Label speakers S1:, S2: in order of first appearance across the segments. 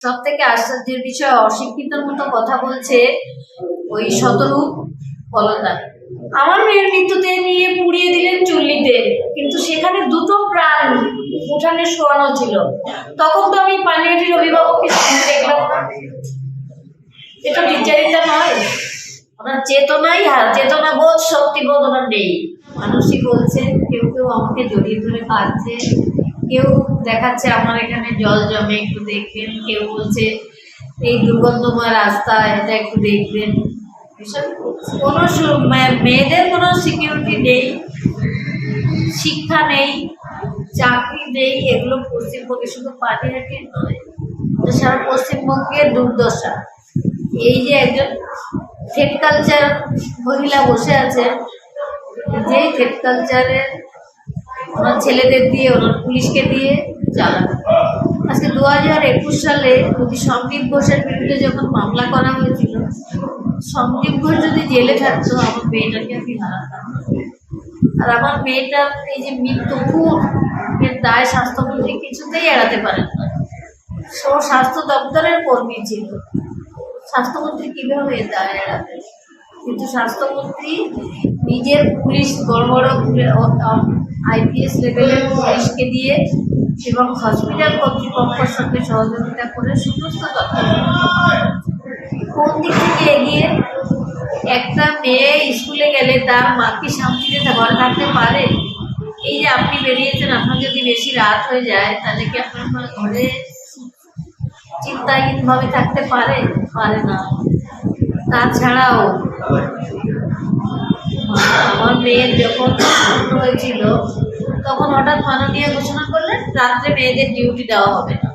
S1: সব থেকে আশ্চর্যের বিষয়, অশিক্ষিতর মতো কথা বলছে ওই শতরূপ বলদা। আমার মেয়ের মৃত্যুতে নিয়ে পুড়িয়ে দিলেন চুল্লিতে, কিন্তু সেখানে দুটো প্রাণ উঠানে শোয়ানো ছিল। তখন তো আমি পানিয়াটির অভিভাবককে দেখলাম। এটা বিচারিতা নয়, ওনার চেতনা বোধ, শক্তিবোধ ওনার নেই। মানুষই বলছে, কেউ কেউ আমাকে জড়িয়ে ধরে কাঁদছে, কেউ দেখাচ্ছে আমার এখানে জল জমে একটু দেখবেন, কেউ বলছে এই দুর্গন্ধময় রাস্তা এটা একটু দেখবেন। কোনো মেয়েদের কোনো সিকিউরিটি নেই, শিক্ষা নেই, চাকরি নেই। এগুলো পশ্চিমবঙ্গে শুধু পানিহাটির নয়, সারা পশ্চিমবঙ্গের দুর্দশা। এই যে একজন থেট কালচার মহিলা বসে আছে, যে থেট কালচারের ওনার ছেলেদের দিয়ে, ওনার পুলিশকে দিয়ে চালানো। আজকে 2021 সালে যদি সন্দীপ ঘোষের বিরুদ্ধে যখন মামলা করা হয়েছিল, সন্দীপ ঘোষ যদি জেলে থাকতো, আমার মেয়েটাকে আমি হারাতাম। আর আমার মেয়েটার এই যে মৃত্যু এর দায় স্বাস্থ্যমন্ত্রী কিছুতেই এড়াতে পারেন না। স্বাস্থ্য দপ্তরের কর্মী ছিল, স্বাস্থ্যমন্ত্রী কিভাবে দায় এড়াবে? কিন্তু স্বাস্থ্যমন্ত্রী নিজের পুলিশ, বড় বড় IPS লেভেলের পুলিশকে দিয়ে এবং হসপিটাল কর্তৃপক্ষের সঙ্গে সহযোগিতা করে সমস্ত তথ্য। কোন দিক থেকে এগিয়ে? একটা মেয়ে স্কুলে গেলে তার মা কি শান্তিতে ঘরে থাকতে পারে? এই যে আপনি বেরিয়েছেন, আপনার যদি বেশি রাত হয়ে যায়, তাহলে কি আপনার ঘরে চিন্তাহীনভাবে থাকতে পারে? না। তাছাড়াও আমার মেয়ের যখন হয়েছিল, তখন হঠাৎ মাননীয় ঘোষণা করলেন রাত্রে মেয়েদের ডিউটি দেওয়া হবে না।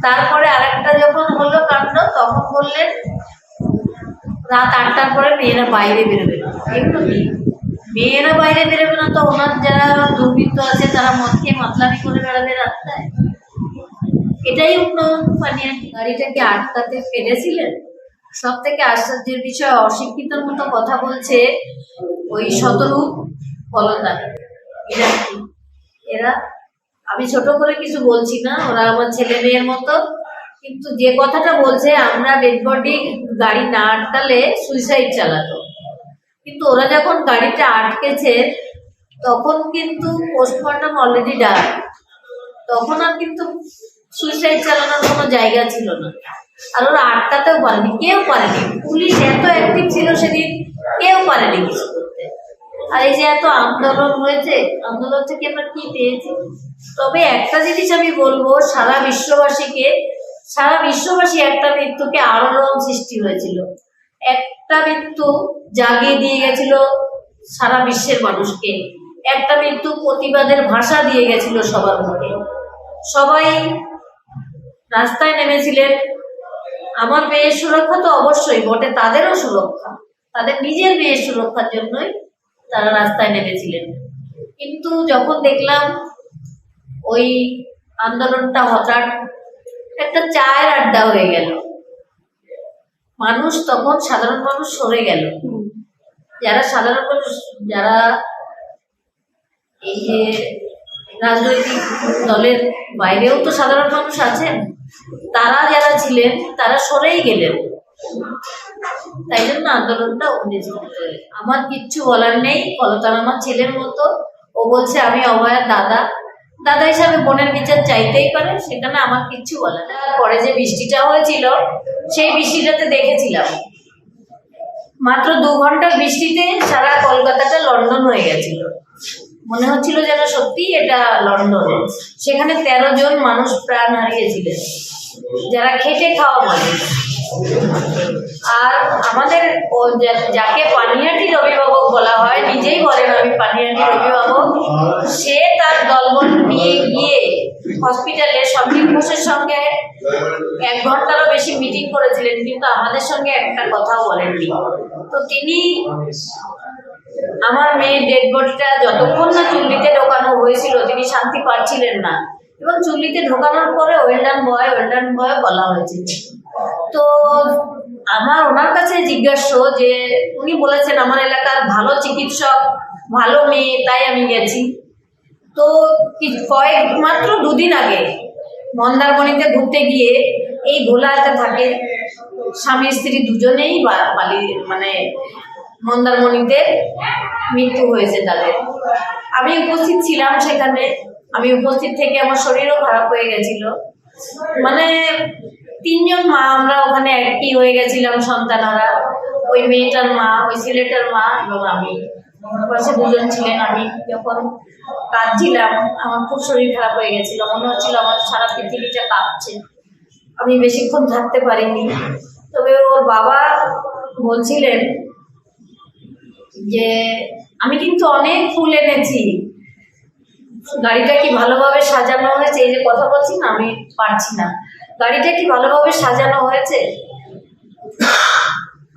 S1: তারপরে আরেকটা যখন হলো কাণ্ড, তখন বললেন রাত 8টার পরে মেয়েরা বাইরে বেরোবে না। এগুলো কি? মেয়েরা বাইরে বেরোবে না তো ওনার যারা দুর্বৃত্ত আছে তারা মদ খেয়ে মাতলামি করে বেড়াবে রাস্তায়? এটাই উন্নয়ন? পানিহাটি গাড়িটাকে আটকাতে পেরেছিলেন? সব থেকে আশ্চর্যের বিষয়, অশিক্ষিতর মতো কথা বলছে ওই শতরূপ বলদা। এরা, আমি ছোট করে কিছু বলছি না, ওরা আমার ছেলে মেয়ের মতো। কিন্তু যে কথাটা বলছে, আমরা ডেড বডি গাড়ি না আটকালে সুইসাইড চালাতো, কিন্তু ওরা যখন গাড়িটা আটকেছে তখন কিন্তু পোস্টমর্টম অলরেডি ডান। তখন আর কিন্তু সুইসাইড চালানোর কোনো জায়গা ছিল না। আর ওরা আটকাতেও পারেনি, কেউ পারেনি। পুলিশ এত অ্যাক্টিভ ছিল সেদিন, কেউ পারেনি কিছু করতে। আর এই যে এত আন্দোলন হয়েছে, আন্দোলন থেকে আমরা কি পেয়েছি? তবে একটা জিনিস আমি বলবো, সারা বিশ্ববাসী একটা মৃত্যুকে আলোড়ন সৃষ্টি হয়েছিল। একটা মৃত্যু জাগিয়ে দিয়ে গেছিল সারা বিশ্বের মানুষকে। একটা মৃত্যু প্রতিবাদের ভাষা দিয়ে গেছিল সবার মুখে। সবাই রাস্তায় নেমেছিলেন। আমার মেয়ের সুরক্ষা তো অবশ্যই বটে, তাদেরও সুরক্ষা, তাদের নিজের মেয়ের সুরক্ষার জন্যই তারা রাস্তায় নেমেছিলেন। কিন্তু যখন দেখলাম ওই আন্দোলনটা হঠাৎ একটা চায়ের আড্ডা হয়ে গেল, মানুষ তখন, সাধারণ মানুষ সরে গেল। যারা সাধারণ মানুষ, যারা এই যে রাজনৈতিক দলের বাইরেও তো সাধারণ মানুষ আছেন, তারা যারা ছিলেন তারা সরেই গেলেন। তাই জন্য আন্দোলনটা আমার কিচ্ছু বলার নেই। কলতান আমার ছেলের মতো, ও বলছে আমি অভয়ার দাদা হিসাবে বোনের বিচার চাইতেই পারে, সেখানে আমার কিচ্ছু বলার নেই। পরে যে বৃষ্টিটা হয়েছিল, সেই বৃষ্টিটাতে দেখেছিলাম, মাত্র 2 ঘন্টার বৃষ্টিতে সারা কলকাতাটা লন্ডন হয়ে গেছিল। মনে হচ্ছিল যেন সত্যি এটা লন্ডন। সেখানে 13 জন মানুষ প্রাণ হারিয়েছিলেন, যারা খেটে খাওয়া মানুষ। আর আমাদের যাকে পানিহাটির অভিভাবক বলা হয়, নিজেই বলেন আমি পানিহাটির অভিভাবক, সে তার দলবল নিয়ে গিয়ে হসপিটালে সন্দীপ ঘোষের সঙ্গে 1 ঘন্টারও বেশি মিটিং করেছিলেন, কিন্তু আমাদের সঙ্গে একটা কথাও বলেননি। তো তিনি আমার মেয়ের ডেড বডিটা যতক্ষণ না চুল্লিতে ঢোকানো হয়েছিল, তিনি শান্তি পাচ্ছিলেন না। এবং চুল্লিতে ঢোকানোর পরে ওয়েলডান বয় বলা হয়েছে। তো আমার ওনার কাছে জিজ্ঞাসা, যে উনি বলেছেন আমার এলাকার ভালো চিকিৎসক, ভালো মেয়ে, তাই আমি গেছি। তো মাত্র 2 দিন আগে মন্দারমণিতে ঘুরতে গিয়ে এই গোলাতে থাকে। স্বামী স্ত্রী দুজনেই মানে মন্দারমণিতে মৃত্যু হয়েছে তাদের। আমি উপস্থিত ছিলাম সেখানে। আমি উপস্থিত থেকে আমার শরীরও খারাপ হয়ে গেছিল। মানে 3 জন মা আমরা ওখানে একই হয়ে গেছিলাম সন্তানহারা। ওই মেয়েটার মা, ওই ছেলেটার মা এবং আমি। আমার পাশে 2 জন ছিলেন। আমি যখন কাঁদছিলাম আমার খুব শরীর খারাপ হয়ে গেছিল, মনে হচ্ছিল আমার সারা পৃথিবীটা কাঁপছে। আমি বেশিক্ষণ থাকতে পারিনি। তবে ওর বাবা বলছিলেন যে আমি কিন্তু অনেক ফুল এনেছি, গাড়িটা কি ভালোভাবে সাজানো হয়েছে। এই যে কথা বলছি না, আমি পারছি না। গাড়িটা কি ভালোভাবে সাজানো হয়েছে?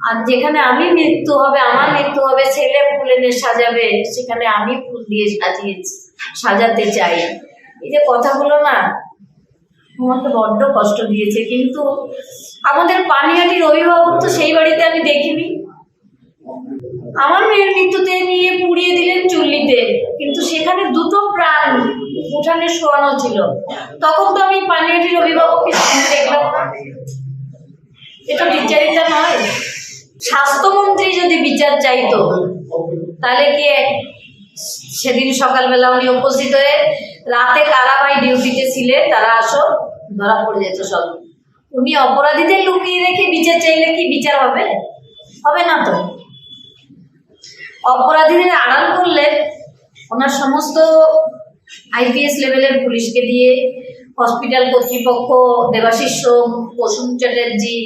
S1: আর যেখানে আমি মৃত্যু হবে, আমার মৃত্যু হবে, ছেলে ফুল এনে সাজাবে, সেখানে আমি ফুল দিয়ে সাজাতে চাই। এই যে কথাগুলো না আমাকে বড্ড কষ্ট দিয়েছে। কিন্তু আমাদের পানিহাটির অভিভাবক তো সেই বাড়িতে আমি দেখিনি। আমার মেয়ের মৃত্যুতে নিয়ে পুড়িয়ে দিলেন চুল্লিতে, কিন্তু সেখানে 2টো প্রাণ উঠানে শোয়ানো ছিল। তখন তো আমি পানিহাটির অভিভাবককে সামনে দেখলাম না। এটা বিচারিতা নয়। স্বাস্থ্যমন্ত্রী যদি বিচার চাইতো তাহলে কি সেদিন সকালবেলা উনি উপস্থিত হয়ে রাতে কারা ভাই ডিউটিতে ছিলেন তারা আসো, ধরা পড়ে যেত সব। উনি অপরাধীদের লুকিয়ে রেখে বিচার চাইলে কি বিচার হবে? হবে না তো। অপরাধীদের আড়াল করলে ওনার সমস্ত আইপিএস লেভেলের পুলিশকে দিয়ে, হসপিটাল কর্তৃপক্ষ, দেবাশিস সোম, প্রসূন চ্যাটার্জি,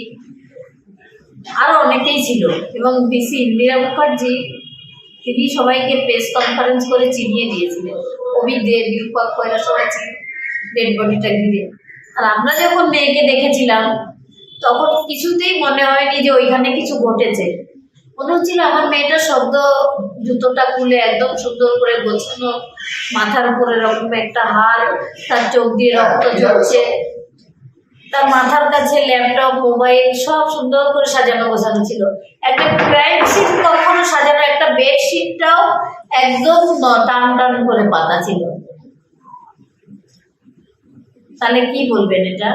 S1: আরো অনেকেই ছিল, এবং ডিসি ইন্দিরা মুখার্জি, তিনি সবাইকে প্রেস কনফারেন্স করে চিনিয়ে দিয়েছিলেন। অভিক দে, বিরূপাক্ষ, এরা সবাই ছিল ডেড বডিটা ঘিরে। আর আমরা যখন মেয়েকে দেখেছিলাম তখন কিছুতেই মনে হয়নি যে ওইখানে কিছু ঘটেছে। মনে হচ্ছিল আমার মেয়েটা শব্দ জুতোটা খুলে একদম সুন্দর করে গোছানো, মাথার উপরে রকম একটা হার, তার চোখ দিয়ে রক্ত ঝরছে, তার মাথার কাছে ল্যাপটপ, মোবাইল সব সুন্দর করে সাজানো গোছানো ছিল। একটা ক্রাইম সিট কখনো সাজানো, একটা বেডশিটটাও একদম টান টান করে পাতা ছিল। তাহলে কি বলবেন এটা?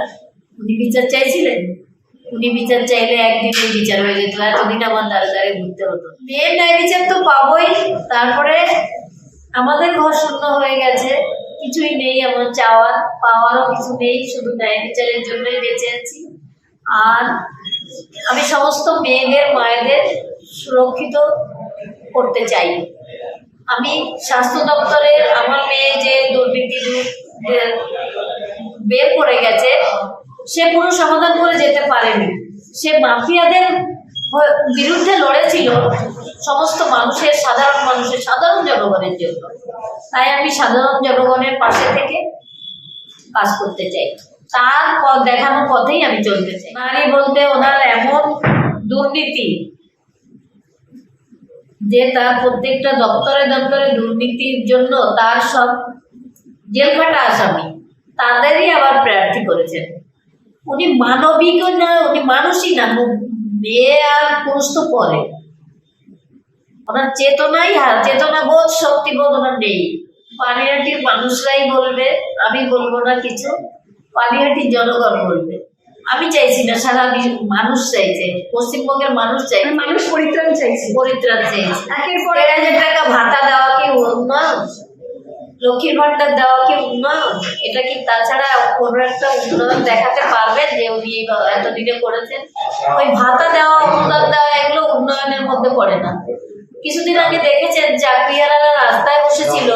S1: উনি বিচার চাইছিলেন? উনি বিচার চাইলে একদিনে বিচার হয়ে যেত, এতদিন আমার দ্বারে দ্বারে ঘুরতে হতো। মেয়ের ন্যায় বিচার তো পাবোই। তারপরে আমাদের ঘর শূন্য হয়ে গেছে, কিছুই নেই আমার চাওয়ার, পাওয়ারও কিছু নেই, শুধু ন্যায় বিচারের জন্যই বেঁচে আছি। আর আমি সমস্ত মেয়েদের, মায়েদের সুরক্ষিত করতে চাই। আমি স্বাস্থ্য দপ্তরের আমার মেয়ে যে দুর্নীতি বের করে গেছে, সে পুরো সমাধান করে যেতে পারেনি। সে মাফিয়াদের বিরুদ্ধে লড়েছিল সমস্ত মানুষের, সাধারণ মানুষের, সাধারণ জনগণের জন্য। তাই আমি সাধারণ জনগণের পাশে থেকে কাজ করতে চাই, তার পথ দেখানো পথেই আমি চলতে চাই। নারী বলতে ওনার এমন দুর্নীতি যে তার প্রত্যেকটা দপ্তরে দপ্তরে দুর্নীতির জন্য তার সব জেলখাটা আসামি তাদেরই আবার প্রার্থী করেছেন। উনি মানবিক না, উনি মানুষই না। মেয়ে আর পুরুষ তো পরে, ওনার চেতনা বোধ, শক্তিবোধ ওনার নেই। পানিহাটির মানুষরাই বলবে, আমি বলবো না কিছু, পানিহাটির জনগণ বলবে। আমি চাইছি না, সারা মানুষ চাইছে, পশ্চিমবঙ্গের মানুষ চাইছে,
S2: মানুষ পরিত্রাণ চাইছে।
S1: 1,000 টাকা ভাতা দেওয়া কি উন্নয়ন? লক্ষ্মীর ভান্ডার দেওয়া কি উন্নয়ন? এটা কি তাছাড়া কোনো একটা উন্নয়ন দেখাতে পারবেন যে উনি এতদিনে করেছেন? ওই ভাতা দেওয়া, অনুদান দেওয়া, এগুলো উন্নয়নের মধ্যে পড়ে না। কিছুদিন আগে দেখেছেন চাকরিহারারা রাস্তায় বসেছিল,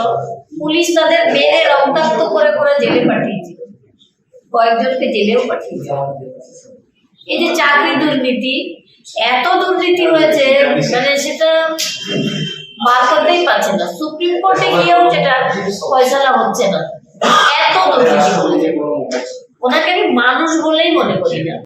S1: পুলিশ তাদের মেরে রক্তাক্ত করে করে জেলে পাঠিয়েছিল, কয়েকজনকে জেলেও পাঠিয়েছিল। এই যে চাকরি দুর্নীতি, এত দুর্নীতি হয়েছে, মানে সেটা বার করতেই পারছে না। সুপ্রিম কোর্টে গিয়েও সেটা ফয়সালা হচ্ছে না, এত দুর্নীতি হয়েছে। ওনাকে আমি মানুষ বলেই মনে করি না।